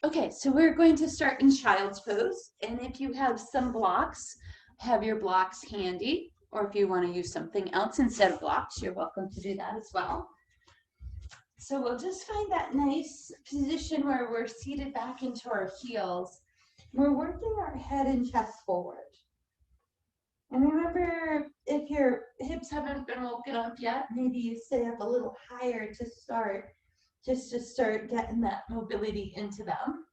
Okay, so we're going to start in child's pose. And if you have some blocks, have your blocks handy. Or if you want to use something else instead of blocks, you're welcome to do that as well. So we'll just find that nice position where we're seated back into our heels. We're working our head and chest forward. And remember, if your hips haven't been woken up yet, maybe you stay up a little higher to start, just to start getting that mobility into them.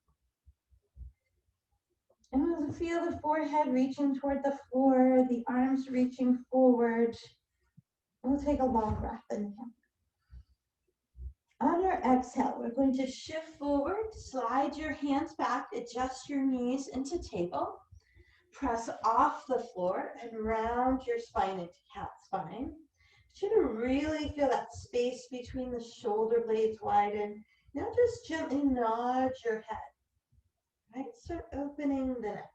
And we'll feel the forehead reaching toward the floor, the arms reaching forward. We'll take a long breath in here. On your exhale, we're going to shift forward, slide your hands back, adjust your knees into table, press off the floor and round your spine into cat spine. You should really feel that space between the shoulder blades widen. Now just gently nod your head. Right, start opening the neck.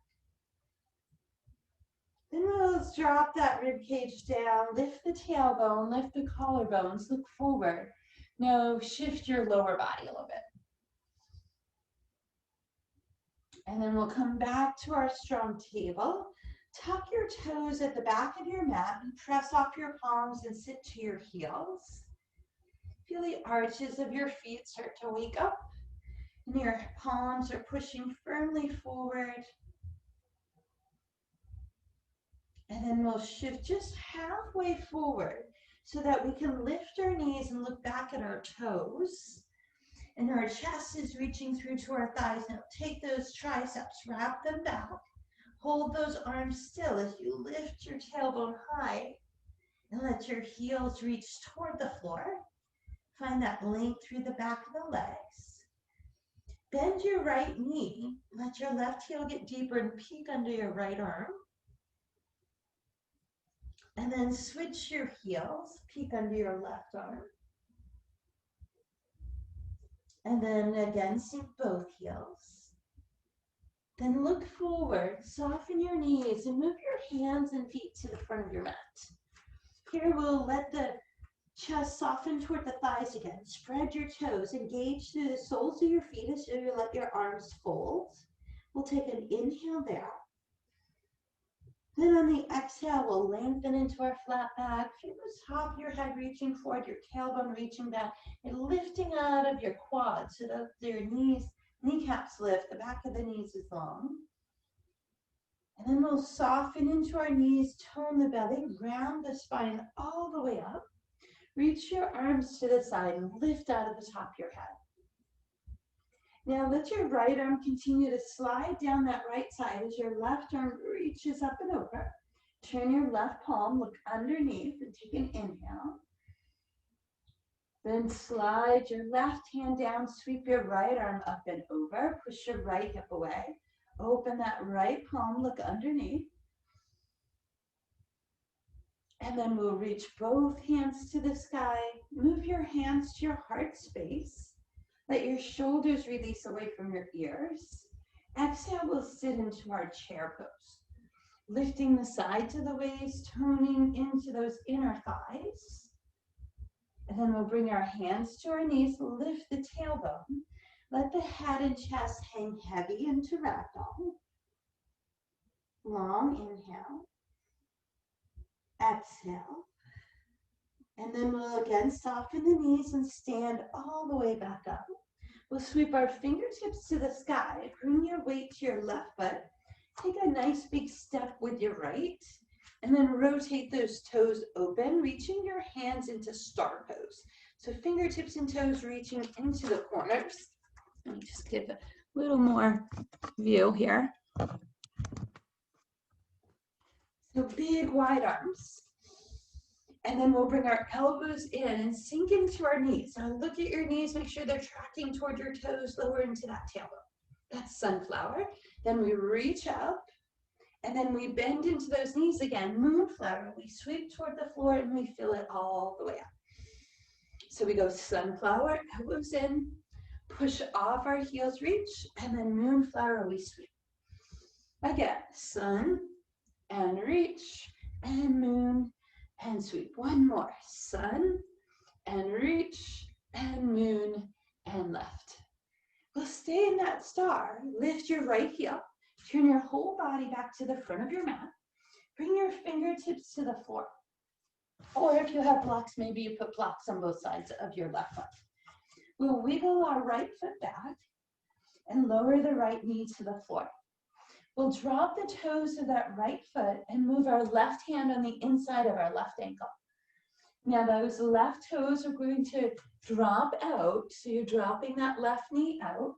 Then we'll drop that rib cage down, lift the tailbone, lift the collarbones, look forward. Now shift your lower body a little bit. And then we'll come back to our strong table. Tuck your toes at the back of your mat and press off your palms and sit to your heels. Feel the arches of your feet start to wake up and your palms are pushing firmly forward. And then we'll shift just halfway forward so that we can lift our knees and look back at our toes. And our chest is reaching through to our thighs. Now take those triceps, wrap them back. Hold those arms still as you lift your tailbone high and let your heels reach toward the floor. Find that length through the back of the legs. Bend your right knee. Let your left heel get deeper and peek under your right arm. And then switch your heels, peek under your left arm. And then again, sink both heels. Then look forward, soften your knees, and move your hands and feet to the front of your mat. Here we'll let the chest soften toward the thighs again. Spread your toes, engage through the soles of your feet as you let your arms fold. We'll take an inhale there. Then on the exhale, we'll lengthen into our flat back. Feel the top of your head reaching forward, your tailbone reaching back, and lifting out of your quads so that your kneecaps lift, the back of the knees is long. And then we'll soften into our knees, tone the belly, round the spine all the way up. Reach your arms to the side and lift out of the top of your head. Now let your right arm continue to slide down that right side as your left arm reaches up and over. Turn your left palm, look underneath and take an inhale. Then slide your left hand down, sweep your right arm up and over, push your right hip away. Open that right palm, look underneath. And then we'll reach both hands to the sky. Move your hands to your heart space. Let your shoulders release away from your ears. Exhale, we'll sit into our chair pose. Lifting the sides of the waist, toning into those inner thighs. And then we'll bring our hands to our knees, lift the tailbone. Let the head and chest hang heavy into ragdoll. Long inhale. Exhale. And then we'll again soften the knees and stand all the way back up. We'll sweep our fingertips to the sky. Bring your weight to your left foot. Take a nice big step with your right. And then rotate those toes open, reaching your hands into star pose. So fingertips and toes reaching into the corners. Let me just give a little more view here. So big wide arms. And then we'll bring our elbows in and sink into our knees. Now look at your knees, make sure they're tracking toward your toes, lower into that tailbone. That's sunflower. Then we reach up, and then we bend into those knees again, moonflower. We sweep toward the floor and we fill it all the way up. So we go sunflower, elbows in, push off our heels, reach, and then moonflower, we sweep. Again, sun and reach and moon and sweep. One more, sun and reach and moon and left. We'll stay in that star. Lift your right heel. Turn your whole body back to the front of your mat. Bring your fingertips to the floor. Or if you have blocks, maybe you put blocks on both sides of your left foot. We'll wiggle our right foot back and lower the right knee to the floor. We'll drop the toes of that right foot and move our left hand on the inside of our left ankle. Now those left toes are going to drop out. So you're dropping that left knee out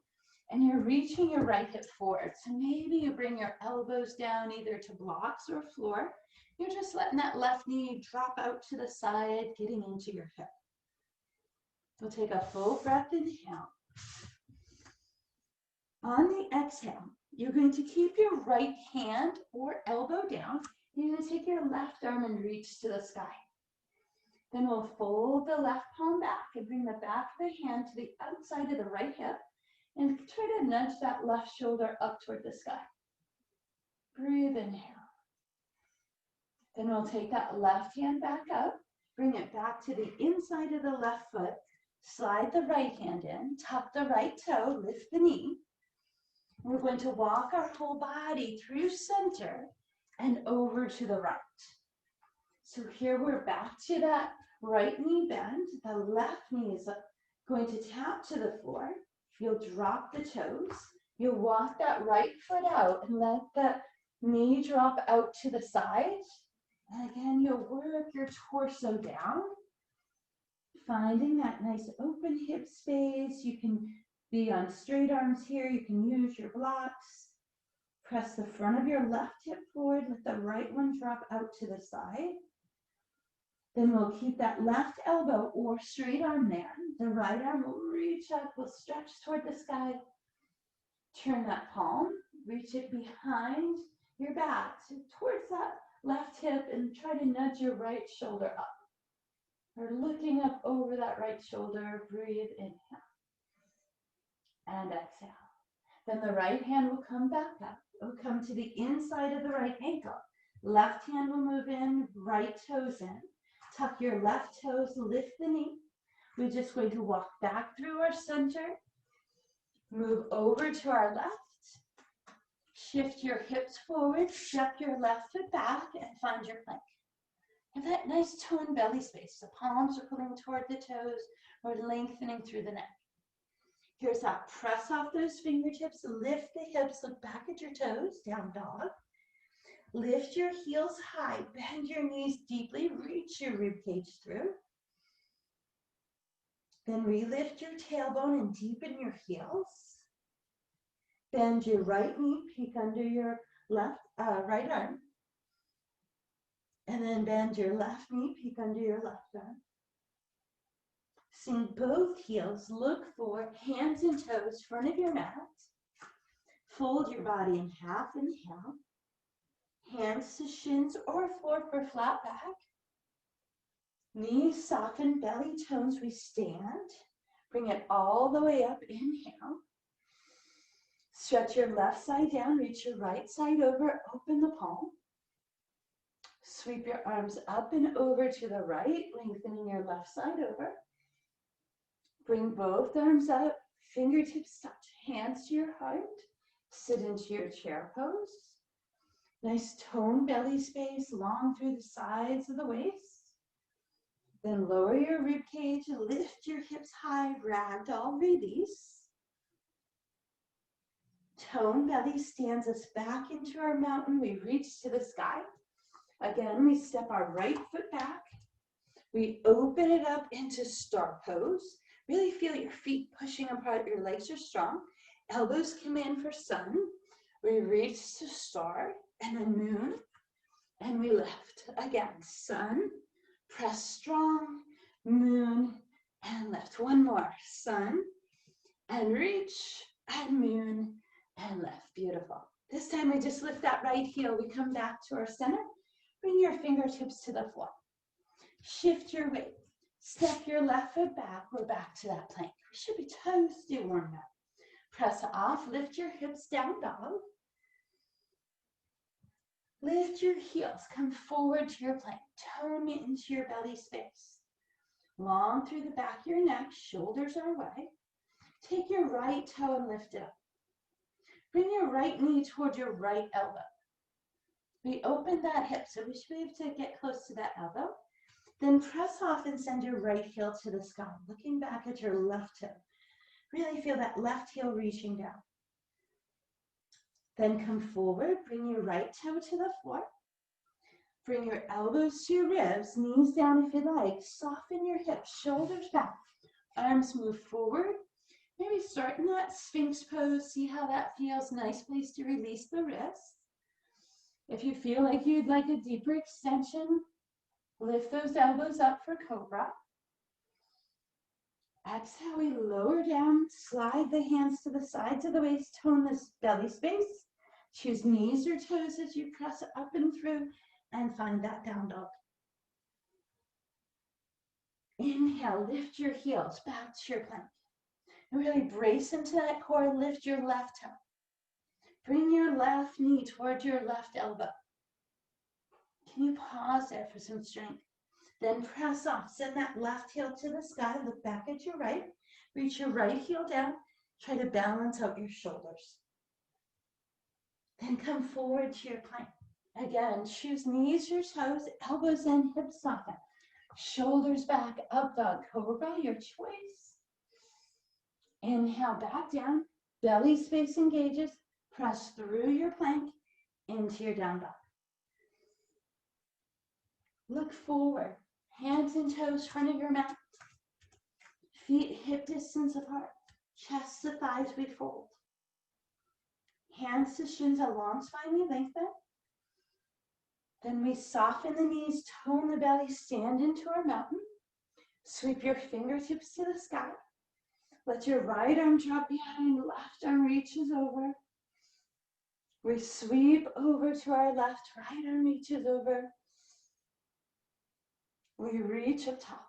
and you're reaching your right hip forward. So maybe you bring your elbows down either to blocks or floor. You're just letting that left knee drop out to the side, getting into your hip. We'll take a full breath, inhale. On the exhale, you're going to keep your right hand or elbow down. You're going to take your left arm and reach to the sky. Then we'll fold the left palm back and bring the back of the hand to the outside of the right hip and try to nudge that left shoulder up toward the sky. Breathe, inhale. Then we'll take that left hand back up, bring it back to the inside of the left foot, slide the right hand in, tuck the right toe, lift the knee. We're going to walk our whole body through center and over to the right. So here we're back to that right knee bend. The left knee is going to tap to the floor. You'll drop the toes. You'll walk that right foot out and let that knee drop out to the side. And again, you'll work your torso down, finding that nice open hip space. You can be on straight arms here. You can use your blocks. Press the front of your left hip forward. Let the right one drop out to the side. Then we'll keep that left elbow or straight arm there. The right arm will reach up, will stretch toward the sky. Turn that palm, reach it behind your back, so towards that left hip, and try to nudge your right shoulder up. Or looking up over that right shoulder, breathe, inhale. And exhale. Then the right hand will come back up. It will come to the inside of the right ankle. Left hand will move in, right toes in. Tuck your left toes, lift the knee. We're just going to walk back through our center. Move over to our left. Shift your hips forward, step your left foot back, and find your plank. Have that nice toned belly space. The palms are pulling toward the toes or lengthening through the neck. Here's that. Press off those fingertips, lift the hips, look back at your toes, down dog. Lift your heels high, bend your knees deeply, reach your ribcage through. Then relift your tailbone and deepen your heels. Bend your right knee, peek under your right arm. And then bend your left knee, peek under your left arm. Sink both heels, look forward, hands and toes, front of your mat. Fold your body in half, inhale. Hands to shins or floor for flat back. Knees soften, belly tones, we stand. Bring it all the way up, inhale. Stretch your left side down, reach your right side over, open the palm. Sweep your arms up and over to the right, lengthening your left side over. Bring both arms up, fingertips touch, hands to your heart. Sit into your chair pose. Nice toned belly space, long through the sides of the waist. Then lower your rib cage, lift your hips high, ragdoll release. Toned belly stands us back into our mountain. We reach to the sky. Again, we step our right foot back. We open it up into star pose. Really feel your feet pushing apart. Your legs are strong. Elbows come in for sun. We reach to star and then moon. And we lift. Again, sun, press strong, moon, and lift. One more. Sun, and reach, and moon, and lift. Beautiful. This time we just lift that right heel. We come back to our center. Bring your fingertips to the floor. Shift your weight. Step your left foot back. We're back to that plank. We should be toasty warmed up. Press off. Lift your hips, down dog. Lift your heels. Come forward to your plank. Tone into your belly space. Long through the back of your neck. Shoulders are wide. Take your right toe and lift it up. Bring your right knee toward your right elbow. We open that hip, so we should be able to get close to that elbow. Then press off and send your right heel to the sky, looking back at your left toe. Really feel that left heel reaching down. Then come forward, bring your right toe to the floor. Bring your elbows to your ribs, knees down if you like. Soften your hips, shoulders back. Arms move forward. Maybe start in that Sphinx pose. See how that feels. Nice place to release the wrists. If you feel like you'd like a deeper extension, lift those elbows up for Cobra. Exhale, we lower down, slide the hands to the sides of the waist, tone this belly space. Choose knees or toes as you press up and through, and find that down dog. Inhale, lift your heels back to your plank. And really brace into that core, lift your left toe. Bring your left knee toward your left elbow. Can you pause there for some strength? Then press off, send that left heel to the sky, look back at your right, reach your right heel down, try to balance out your shoulders. Then come forward to your plank. Again, choose knees or toes, elbows and hips soften. Shoulders back, up dog, Cobra, your choice. Inhale, back down, belly space engages, press through your plank into your down dog. Look forward, hands and toes, front of your mat. Feet hip distance apart, chest to thighs we fold. Hands to shins, a long spine we lengthen. Then we soften the knees, tone the belly, stand into our mountain. Sweep your fingertips to the sky. Let your right arm drop behind, left arm reaches over. We sweep over to our left, right arm reaches over. We reach up top.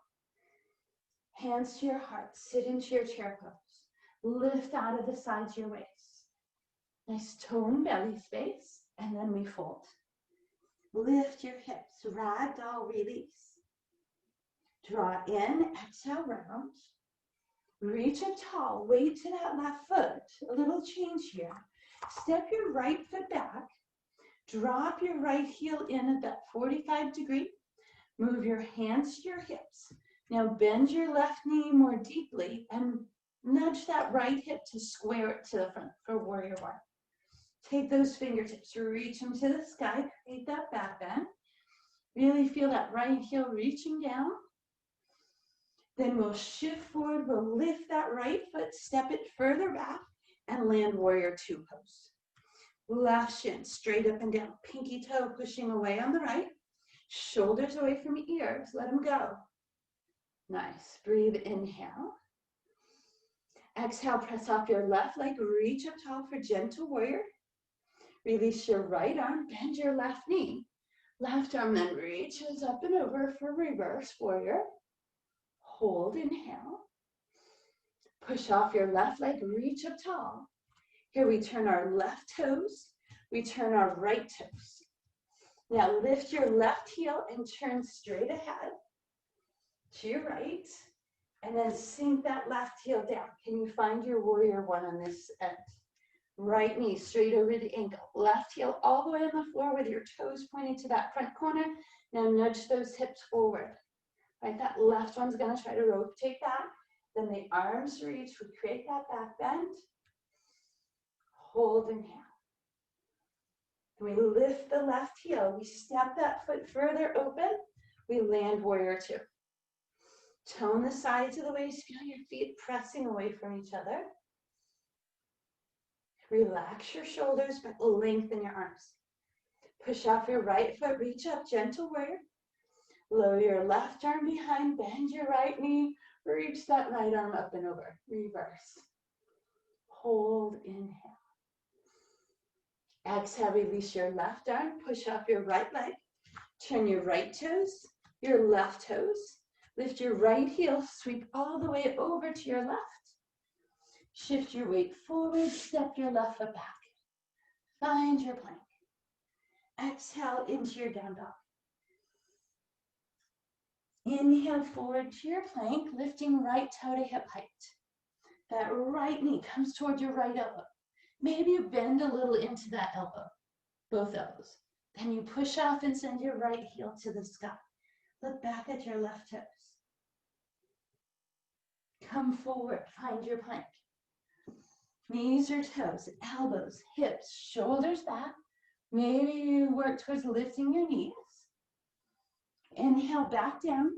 Hands to your heart, sit into your chair pose. Lift out of the sides of your waist. Nice tone belly space, and then we fold. Lift your hips, ragdoll release. Draw in, exhale, round. Reach up tall, weight to that left foot. A little change here. Step your right foot back. Drop your right heel in at that 45 degree. Move your hands to your hips. Now bend your left knee more deeply and nudge that right hip to square it to the front for warrior one. Take those fingertips, reach them to the sky, create that back bend. Really feel that right heel reaching down. Then we'll shift forward, we'll lift that right foot, step it further back, and land warrior two pose. Left shin straight up and down, pinky toe pushing away on the right, shoulders away from ears, let them go. Nice, breathe, inhale. Exhale, press off your left leg, reach up tall for gentle warrior. Release your right arm, bend your left knee. Left arm then reaches up and over for reverse warrior. Hold, inhale. Push off your left leg, reach up tall. Here we turn our left toes, we turn our right toes. Now lift your left heel and turn straight ahead to your right, and then sink that left heel down. Can you find your warrior one on this end? Right knee straight over the ankle. Left heel all the way on the floor with your toes pointing to that front corner. Now nudge those hips forward. Right, that left one's gonna try to rotate back. Then the arms reach, we create that back bend. Hold, inhale. We lift the left heel. We step that foot further open. We land warrior two. Tone the sides of the waist. Feel your feet pressing away from each other. Relax your shoulders, but lengthen your arms. Push off your right foot, reach up, gentle warrior. Lower your left arm behind, bend your right knee, reach that right arm up and over. Reverse. Hold, inhale. Exhale, release your left arm, push off your right leg. Turn your right toes, your left toes. Lift your right heel, sweep all the way over to your left. Shift your weight forward, step your left foot back. Find your plank. Exhale into your down dog. Inhale forward to your plank, lifting right toe to hip height. That right knee comes towards your right elbow. Maybe you bend a little into that elbow, both elbows. Then you push off and send your right heel to the sky. Look back at your left toes. Come forward, find your plank. Knees or toes, elbows, hips, shoulders back. Maybe you work towards lifting your knees. Inhale, back down.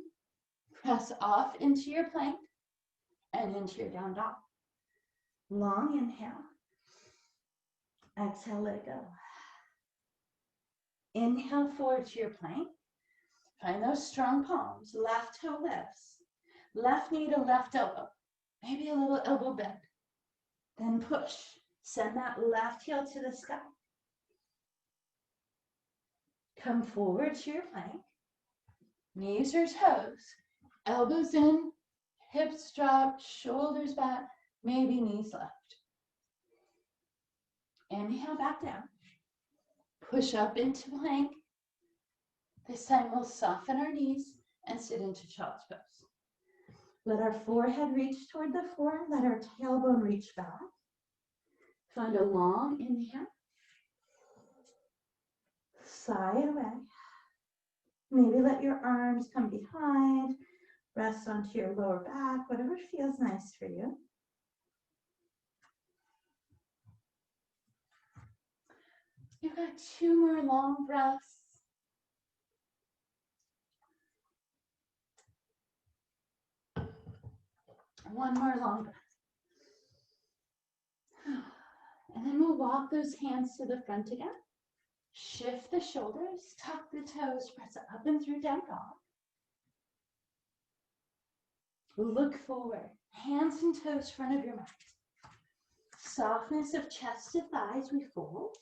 Press off into your plank and into your down dog. Long inhale. Exhale, let it go. Inhale forward to your plank. Find those strong palms. Left toe lifts. Left knee to left elbow. Maybe a little elbow bend. Then push. Send that left heel to the sky. Come forward to your plank. Knees or toes. Elbows in. Hips drop. Shoulders back. Maybe knees left. Inhale back down. Push up into plank. This time we'll soften our knees and sit into child's pose. Let our forehead reach toward the floor. Let our tailbone reach back. Find a long inhale. Sigh it away. Maybe let your arms come behind. Rest onto your lower back, whatever feels nice for you. You've got 2 more long breaths. One more long breath. And then we'll walk those hands to the front again. Shift the shoulders, tuck the toes, press up and through down dog. Look forward, hands and toes front of your mat. Softness of chest to thighs, we fold.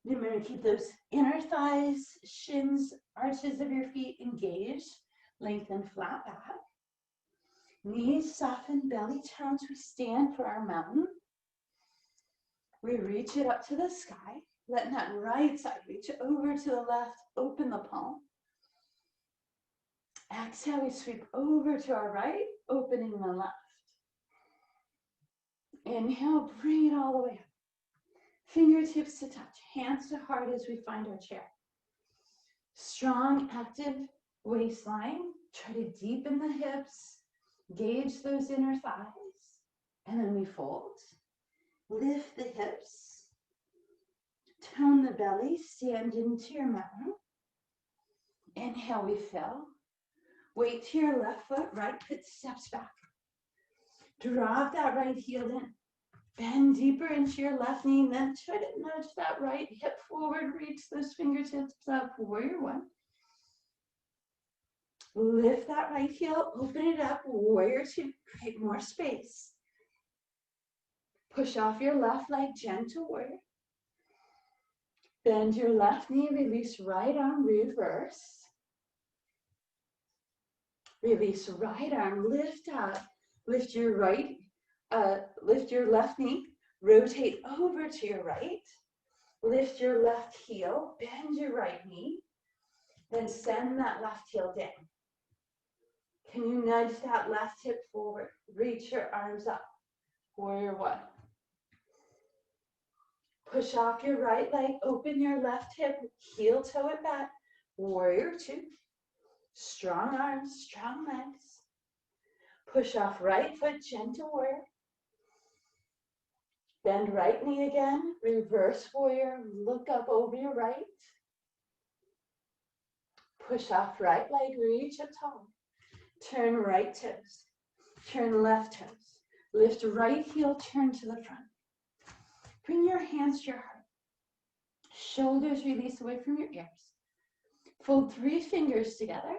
Remember to keep those inner thighs, shins, arches of your feet engaged, lengthen flat back. Knees soften, belly turns, we stand for our mountain. We reach it up to the sky, letting that right side reach over to the left, open the palm. Exhale, we sweep over to our right, opening the left. Inhale, bring it all the way up. Fingertips to touch, hands to heart as we find our chair. Strong, active waistline. Try to deepen the hips, gauge those inner thighs, and then we fold. Lift the hips, tone the belly, stand into your mountain. Inhale, we fill. Weight to your left foot, right foot steps back. Drop that right heel in. Bend deeper into your left knee, then try to nudge that right hip forward, reach those fingertips up, warrior one. Lift that right heel, open it up, warrior two, create more space. Push off your left leg, gentle warrior. Bend your left knee, release right arm, reverse. Release right arm, lift up, lift your left knee, rotate over to your right, lift your left heel, bend your right knee, then send that left heel down. Can you nudge that left hip forward? Reach your arms up, warrior one. Push off your right leg, open your left hip, heel toe it back, warrior two. Strong arms, strong legs. Push off right foot, gentle warrior. Bend right knee again, reverse warrior, look up over your right. Push off right leg, reach up tall. Turn right toes, turn left toes. Lift right heel, turn to the front. Bring your hands to your heart. Shoulders release away from your ears. Fold 3 fingers together.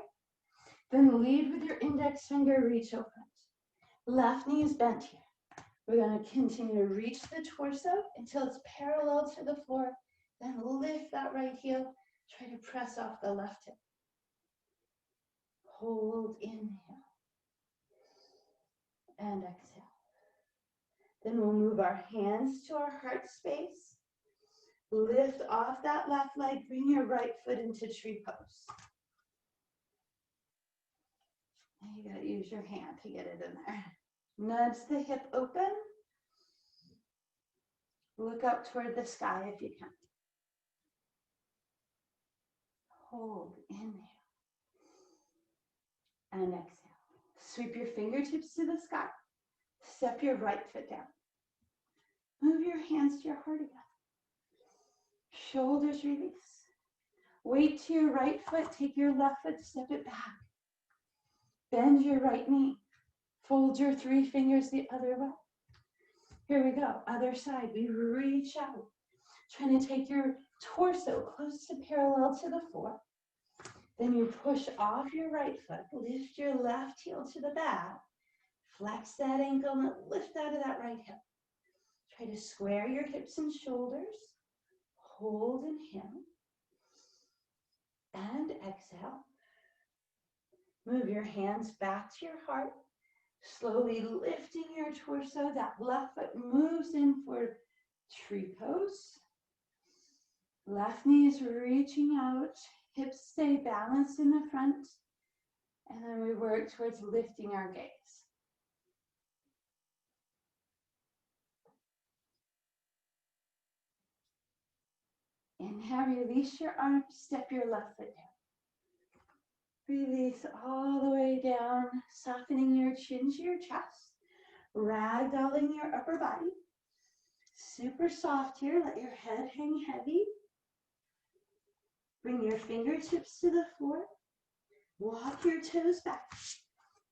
Then lead with your index finger, reach open. Left knee is bent here. We're going to continue to reach the torso until it's parallel to the floor. Then lift that right heel. Try to press off the left hip. Hold, inhale. And exhale. Then we'll move our hands to our heart space. Lift off that left leg. Bring your right foot into tree pose. You got to use your hand to get it in there. Nudge the hip open. Look up toward the sky if you can. Hold, inhale, and exhale. Sweep your fingertips to the sky. Step your right foot down. Move your hands to your heart again. Shoulders release. Weight to your right foot. Take your left foot, step it back. Bend your right knee. Fold your 3 fingers the other way. Here we go. Other side. We reach out. Trying to take your torso close to parallel to the floor. Then you push off your right foot. Lift your left heel to the back. Flex that ankle and lift out of that right hip. Try to square your hips and shoulders. Hold, inhale. And exhale. Move your hands back to your heart. Slowly lifting your torso. That left foot moves in for tree pose. Left knee is reaching out. Hips stay balanced in the front. And then we work towards lifting our gaze. Inhale, release your arms, step your left foot down. Release all the way down, softening your chin to your chest, ragdolling your upper body. Super soft here, let your head hang heavy. Bring your fingertips to the floor. Walk your toes back.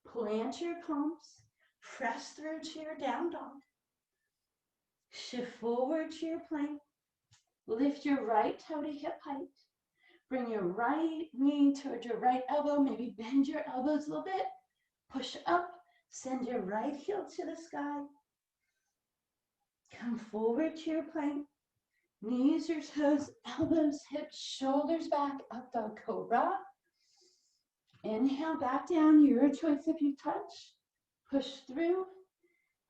Plant your palms. Press through to your down dog. Shift forward to your plank. Lift your right toe to hip height. Bring your right knee toward your right elbow. Maybe bend your elbows a little bit. Push up. Send your right heel to the sky. Come forward to your plank. Knees or toes, elbows, hips, shoulders back, up dog cobra. Inhale, back down, your choice if you touch. Push through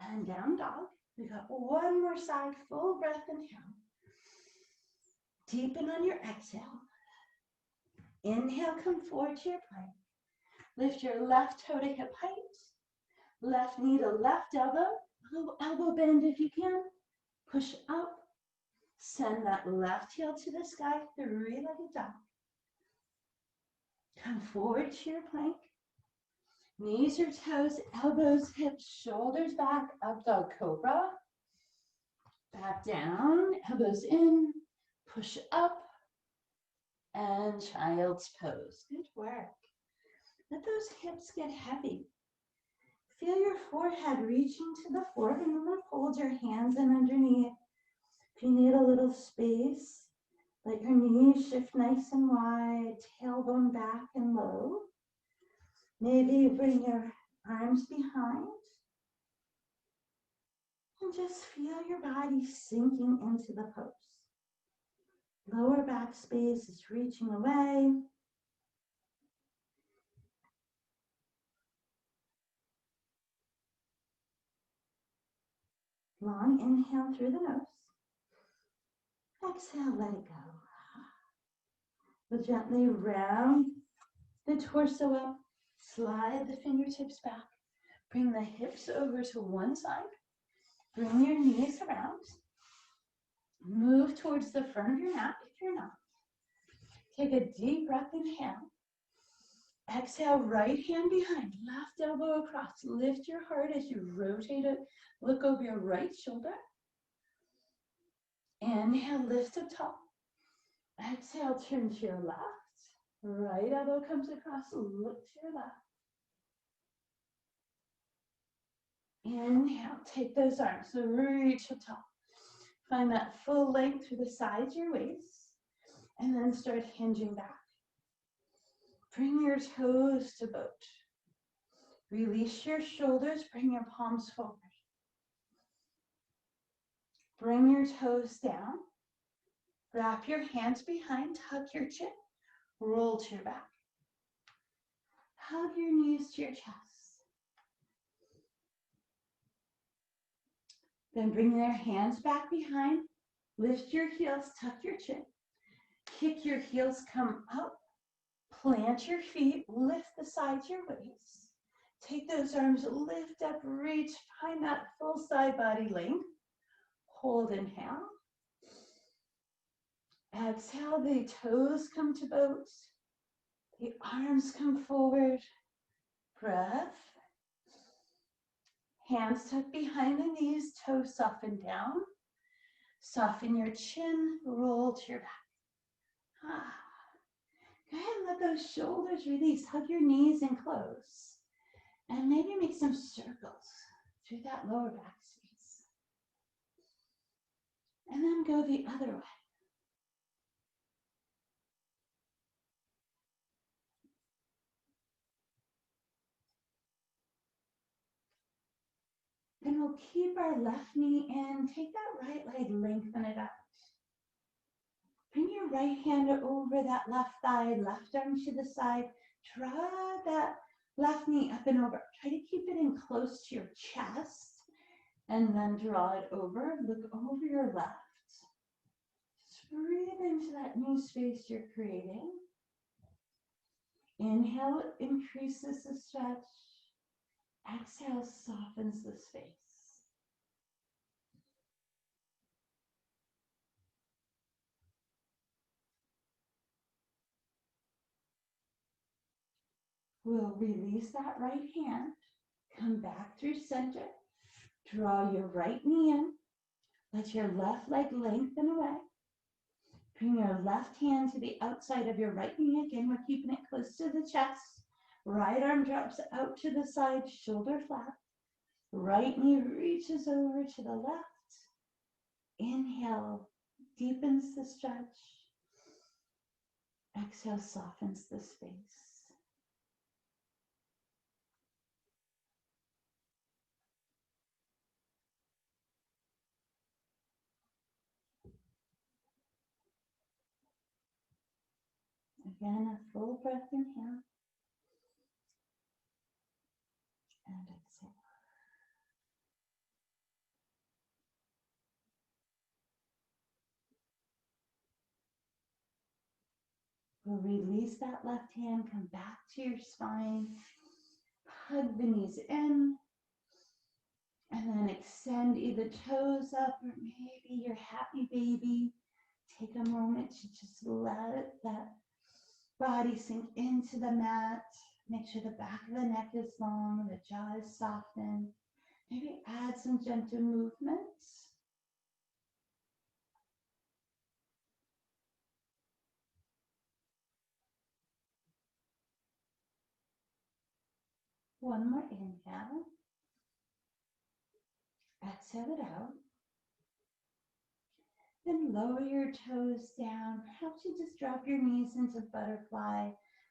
and down dog. We got one more side, full breath, inhale. Deepen on your exhale. Inhale, come forward to your plank. Lift your left toe to hip height. Left knee to left elbow. Elbow bend if you can. Push up. Send that left heel to the sky, 3-legged dog. Come forward to your plank. Knees or toes, elbows, hips, shoulders back, up dog cobra. Back down, elbows in, push up, and child's pose. Good work. Let those hips get heavy. Feel your forehead reaching to the floor, and then hold your hands in underneath. If you need a little space, let your knees shift nice and wide, tailbone back and low. Maybe bring your arms behind. And just feel your body sinking into the pose. Lower back space is reaching away. Long inhale through the nose. Exhale, let it go. We'll gently round the torso up, slide the fingertips back, bring the hips over to one side, bring your knees around, move towards the front of your mat if you're not. Take a deep breath, inhale. Exhale, right hand behind, left elbow across. Lift your heart as you rotate it. Look over your right shoulder. Inhale, lift up top. Exhale, turn to your left. Right elbow comes across, look to your left. Inhale, take those arms, so reach up top. Find that full length through the sides of your waist, and then start hinging back. Bring your toes to boat. Release your shoulders, bring your palms forward. Bring your toes down. Wrap your hands behind, tuck your chin, roll to your back. Hug your knees to your chest. Then bring your hands back behind, lift your heels, tuck your chin. Kick your heels, come up, plant your feet, lift the sides of your waist. Take those arms, lift up, reach, find that full side body length. Hold, inhale. Exhale, the toes come to boat. The arms come forward. Breath. Hands tucked behind the knees, toes soften down. Soften your chin, roll to your back. Go ahead and let those shoulders release. Hug your knees and close. And maybe make some circles through that lower back space. And then go the other way. Then we'll keep our left knee in. Take that right leg, lengthen it out. Bring your right hand over that left thigh, left arm to the side. Draw that left knee up and over. Try to keep it in close to your chest. And then draw it over. Look over your left. Just breathe into that new space you're creating. Inhale, increases the stretch. Exhale, softens the space. We'll release that right hand. Come back through center. Draw your right knee in. Let your left leg lengthen away. Bring your left hand to the outside of your right knee. Again, we're keeping it close to the chest. Right arm drops out to the side, shoulder flat. Right knee reaches over to the left. Inhale, deepens the stretch. Exhale, softens the space. Again, a full breath, inhale. And exhale. We'll release that left hand, come back to your spine, hug the knees in, and then extend either toes up or maybe your happy baby. Take a moment to just let that body sink into the mat. Make sure the back of the neck is long, the jaw is softened. Maybe add some gentle movements. One more inhale. Exhale it out. Then lower your toes down. Perhaps you just drop your knees into butterfly.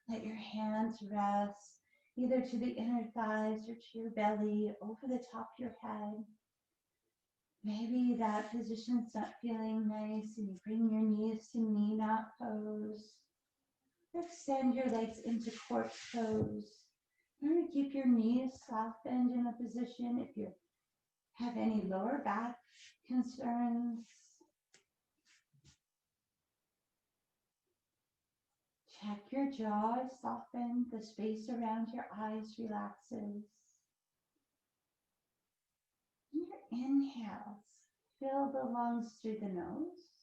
Let your hands rest either to the inner thighs or to your belly, over the top of your head. Maybe that position's not feeling nice and you bring your knees to knee knot pose. Extend your legs into corpse pose. Remember to keep your knees softened in a position if you have any lower back concerns. Check your jaw is softened, the space around your eyes relaxes. Your inhales, fill the lungs through the nose.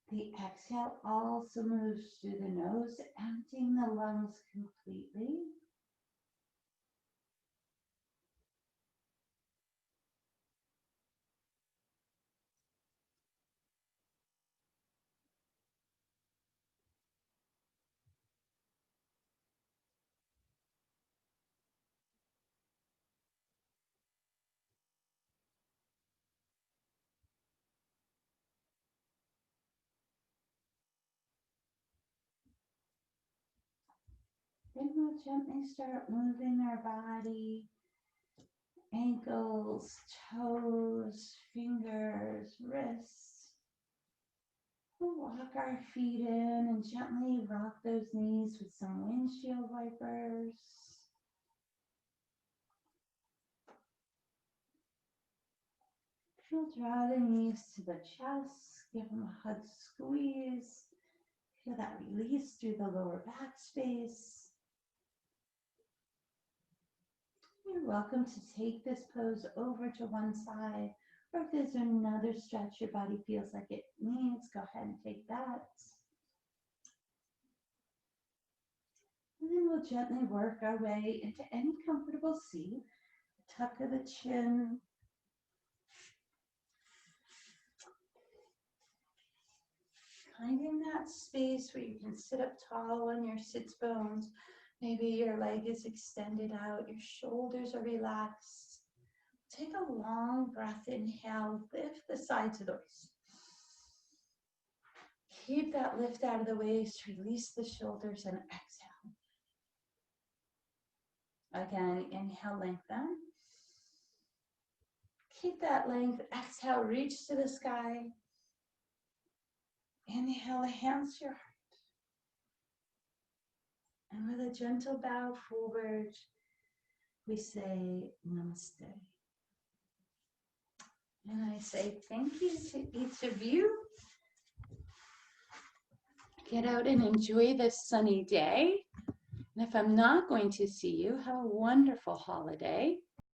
The exhale also moves through the nose, emptying the lungs completely. Then we'll gently start moving our body, ankles, toes, fingers, wrists. We'll walk our feet in and gently rock those knees with some windshield wipers. We'll draw the knees to the chest, give them a hug squeeze. Feel that release through the lower back space. You're welcome to take this pose over to one side, or if there's another stretch your body feels like it needs, go ahead and take that. And then we'll gently work our way into any comfortable seat. Tuck of the chin. Finding that space where you can sit up tall on your sits bones. Maybe your leg is extended out, your shoulders are relaxed. Take a long breath, inhale, lift the sides of the waist. Keep that lift out of the waist, release the shoulders and exhale. Again, inhale, lengthen. Keep that length, exhale, reach to the sky. Inhale, hands to your heart. And with a gentle bow forward, we say namaste. And I say thank you to each of you. Get out and enjoy this sunny day. And if I'm not going to see you, have a wonderful holiday.